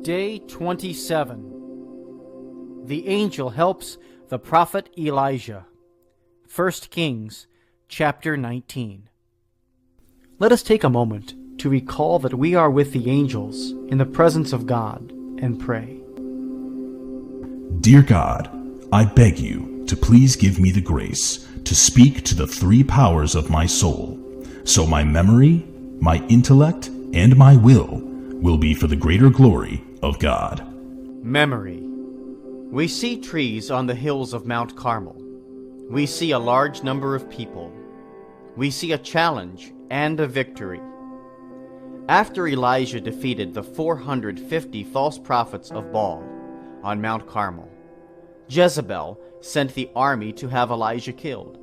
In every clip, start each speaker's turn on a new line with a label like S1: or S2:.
S1: Day 27. The angel helps the prophet Elijah. 1 Kings chapter 19. Let us take a moment to recall that we are with the angels in the presence of God and pray.
S2: Dear God, I beg you to please give me the grace to speak to the three powers of my soul, so my memory, my intellect, and my will be for the greater glory of God.
S1: Memory. We see trees on the hills of Mount Carmel. We see a large number of people. We see a challenge and a victory. After Elijah defeated the 450 false prophets of Baal on Mount Carmel, Jezebel sent the army to have Elijah killed.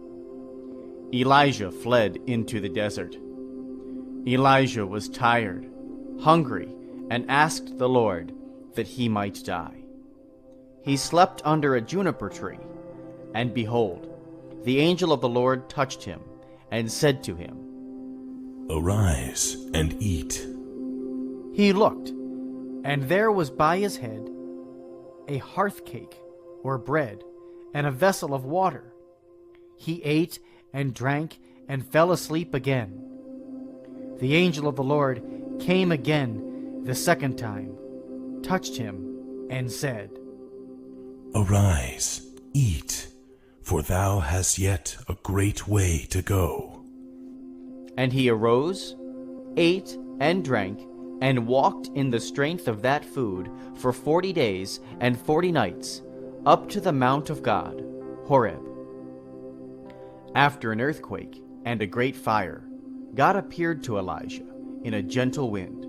S1: Elijah fled into the desert. Elijah was tired, hungry, and asked the Lord that he might die. He slept under a juniper tree, and behold, the angel of the Lord touched him and said to him,
S2: "Arise and eat."
S1: He looked, and there was by his head a hearth cake, or bread, and a vessel of water. He ate and drank and fell asleep again. The angel of the Lord came again the second time, touched him, and said,
S2: "Arise, eat, for thou hast yet a great way to go."
S1: And he arose, ate and drank, and walked in the strength of that food for 40 days and 40 nights, up to the mount of God, Horeb. After an earthquake and a great fire, God appeared to Elijah in a gentle wind.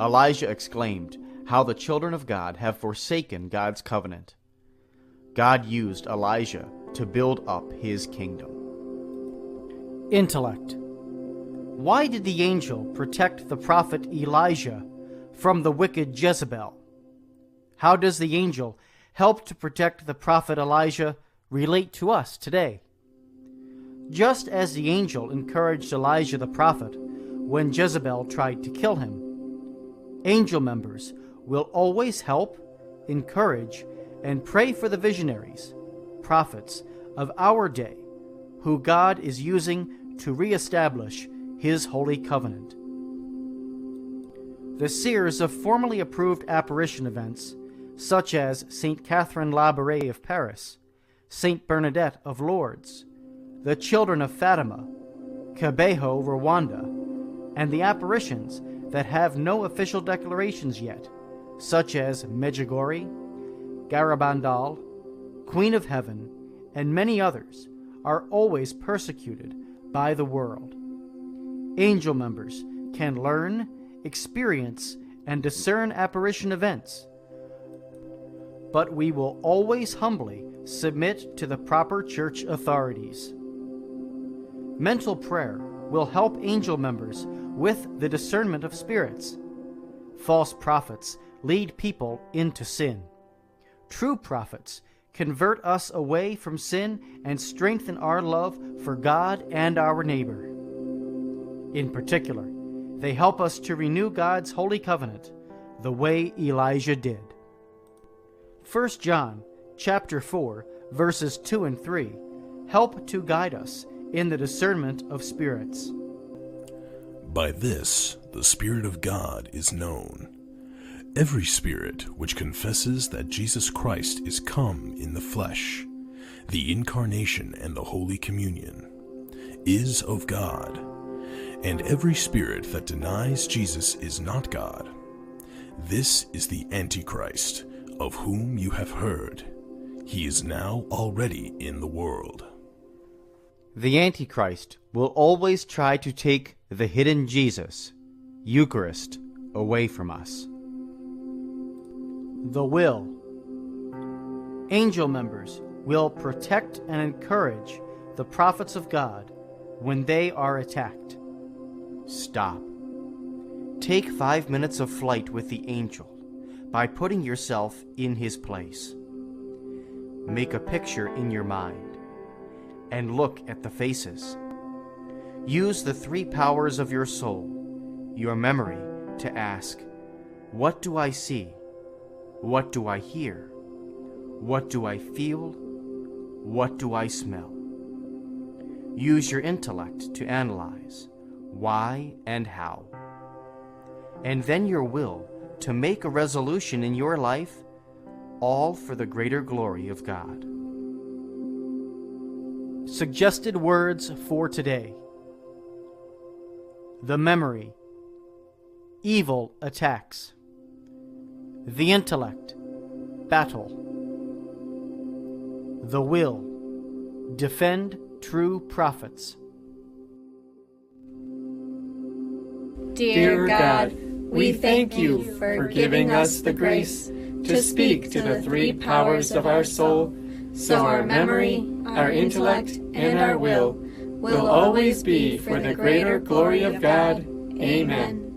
S1: Elijah exclaimed, "How the children of God have forsaken God's covenant." God used Elijah to build up his kingdom. Intellect. Why did the angel protect the prophet Elijah from the wicked Jezebel? How does the angel help to protect the prophet Elijah relate to us today? Just as the angel encouraged Elijah the prophet when Jezebel tried to kill him, angel members will always help, encourage, and pray for the visionaries, prophets of our day, who God is using to reestablish his holy covenant. The seers of formally approved apparition events, such as St. Catherine Labouré of Paris, St. Bernadette of Lourdes, the Children of Fatima, Kabeho, Rwanda, and the apparitions that have no official declarations yet, such as Medjugorje, Garabandal, Queen of Heaven, and many others, are always persecuted by the world. Angel members can learn, experience, and discern apparition events, but we will always humbly submit to the proper church authorities. Mental prayer will help angel members with the discernment of spirits. False prophets lead people into sin. True prophets convert us away from sin and strengthen our love for God and our neighbor. In particular, they help us to renew God's holy covenant the way Elijah did. 1 John chapter 4, verses 2 and 3 help to guide us in the discernment of spirits.
S2: By this the Spirit of God is known. Every spirit which confesses that Jesus Christ is come in the flesh, the incarnation and the Holy Communion, is of God. And every spirit that denies Jesus is not God. This is the Antichrist, of whom you have heard. He is now already in the world.
S1: The Antichrist will always try to take the hidden Jesus, Eucharist, away from us. The will. Angel members will protect and encourage the prophets of God when they are attacked. Stop. Take 5 minutes of flight with the angel by putting yourself in his place. Make a picture in your mind and look at the faces. Use the three powers of your soul, your memory, to ask, What do I see? What do I hear? What do I feel? What do I smell? Use your intellect to analyze why and how. And then your will to make a resolution in your life, all for the greater glory of God. Suggested words for today: the memory, evil attacks; the intellect, battle; the will, defend true prophets.
S3: Dear God, we thank you for giving us the grace to speak to the three powers of our soul, so our memory, our intellect, and our will always be for the greater glory of God. Amen.